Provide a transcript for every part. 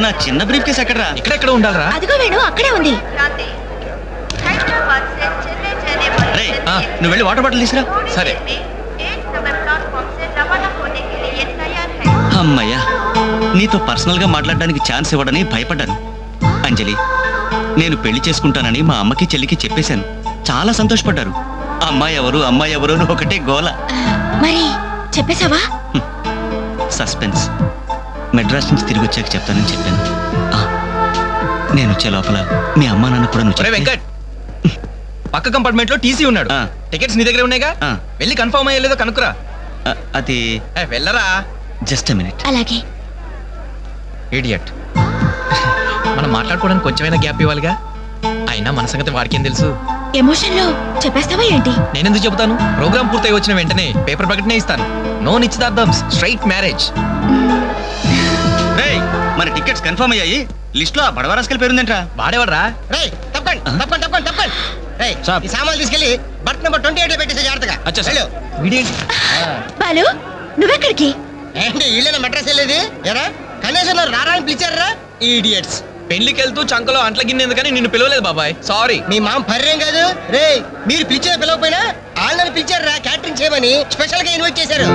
నా చిన్న brief case ఎక్కడరా? ఇక్కడెక్కడ ఉండాలరా? అదిగో వేణు అక్కడే ఉంది. నువ్వు వెళ్ళి వాటర్ బాటిల్ తీసురా. సరే. అమ్మయ్యా, నీతో పర్సనల్ గా మాట్లాడడానికి ఛాన్స్ ఇవ్వడని భయపడ్డాను. అంజలి, నేను పెళ్లి చేసుకుంటానని మా అమ్మకి చెల్లికి చెప్పేశాను. చాలా సంతోషపడ్డారు. అమ్మాయి ఎవరు అమ్మాయి ఎవరు అని ఒకటే గోల. మరి చెప్పేశావా? సస్పెన్స్. మెడ్రాస్ నుంచి తిరిగి వచ్చాక చెప్తానని చెప్పాను. నేను వచ్చే లోపల మీ అమ్మా నాన్న కూడా నువ్వు. వెంకట్, పక్క కంపార్ట్మెంట్ లో టీసీ ఉన్నాడు. టికెట్స్ నీ దగ్గర ఉన్నాయిగా, వెళ్ళి కన్ఫర్మ్ అయ్యలేదో కనుక్కురా. అది వెళ్ళరా. Just minute. అలాగే. ఇడియట్. మనం మాట్లాడుకోవడానికి కొంచెమైనా గ్యాప్ ఇవ్వాలిగా. అయినా మన సంగతి వాడికేం తెలుసు? ఎమోషన్ లో చెప్పేస్తావా ఏంటి? నేనెందుకు చెబుతాను? ప్రోగ్రామ్ పూర్తయి వచ్చిన వెంటనే పేపర్ ప్రకటనే ఇస్తాను. నో నిశ్చితార్థం, స్ట్రైట్ మ్యారేజ్. మన టికెట్స్ కన్ఫర్మ్ అయ్యాయి. లిస్ట్ లో బడవరాస్కల్ పేరుందంట్రా. వాడేవాడ్రా? సామాన్లు తీసుకెళ్ళి బర్త్ నెంబర్ 28 పెట్టేసి జాగ్రత్తగా. బాలు, నువ్వెక్కడికి? ఏంటి ఇల్లు మెడ్రాస్ వెళ్ళేది? ఎరా కనీసం రారాని పిలిచారా ఈడియట్స్? పెళ్లికి వెళ్తూ చంకలో అంట్ల గిన్నెందుకని నిన్ను పిలవలేదు బాబాయ్. సారీ. మీ మామ పర్యం కాదు రే. మీరు పిలిచిన పిలవకపోయినా వాళ్ళని పిలిచారా క్యాటరింగ్ చేయమని స్పెషల్ గా ఇన్వైట్ చేశారు.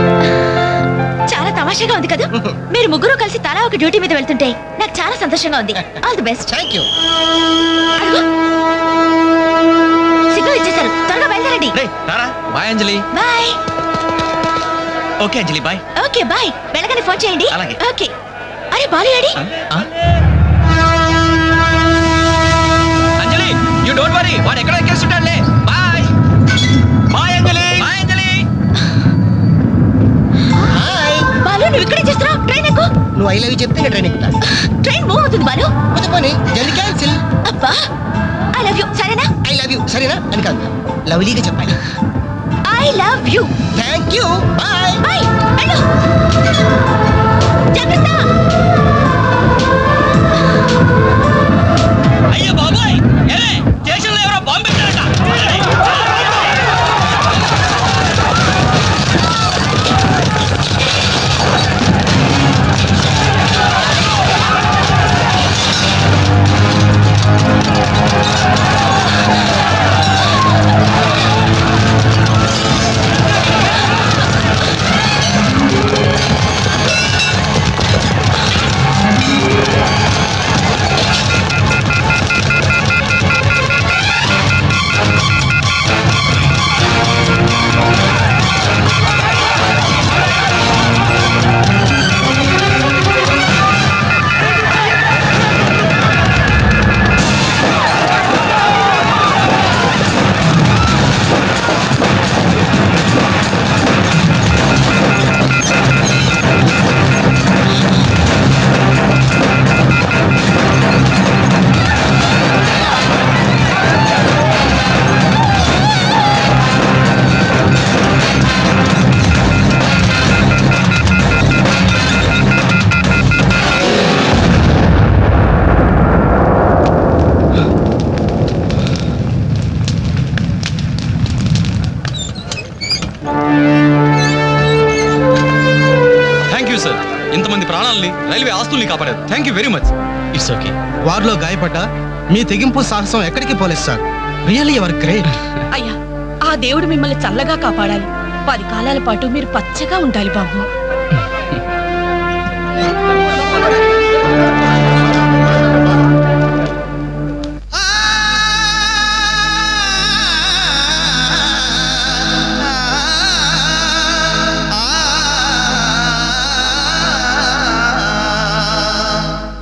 చాలా తమాషాగా ఉంది కదా. మీరు ముగ్గురు కలిసి తలా ఒక డ్యూటీ మీద వెళ్తుంటే నాకు చాలా సంతోషంగా ఉంది. All the best. Thank you. Signal ఇచ్చేశారు, త్వరగా బయలుదేరండి. Bye Anjali. Bye. Okay Anjali, bye. Okay bye. వెళ్ళగానే ఫోన్ చేయండి. అలాగే. ఓకే. అరే బాలు ఏడి? అంజలి, యు డోంట్ వరీ, వాడు ఎక్కడ ఎక్కేస్తుంటాడులే. Bye. Bye Anjali. Bye Anjali. Hi Balu, నువ్వు ఇక్కడే చేస్తున్నావు? ట్రైన్ ఎక్కు. నువ్వు ఐ లవ్ యూ చెప్తే ట్రైన్ ఎక్కుతా. ట్రైన్ మూవ్ అవుతుంది బాలు. పోనీ జల్ది క్యాన్సిల్. అబ్బా, ఐ లవ్ యూ. సరేనా? ఐ లవ్ యూ సరేనా అని కాదు, లవ్లీగా చెప్పాలి. I love you. Thank you. Bye. Bye. వెళ్ళు. జాగ్రత్త. అయ్యో బాబాయ్, ఏరే స్టేషన్లో ఎవరో బాంబు పెట్టారట. ఇంతమంది ప్రాణాలని రైల్వే ఆస్తుల్ని కాపాడారు. Thank you very much. It's okay. వారిలో గాయపడ్డ మీ తెగింపు సాహసం ఎక్కడికి పోలేదు సార్. Really your great. అయ్యా, ఆ దేవుడు మిమ్మల్ని చల్లగా కాపాడాలి. 10 కాలాల పాటు మీరు పచ్చగా ఉండాలి బాబు.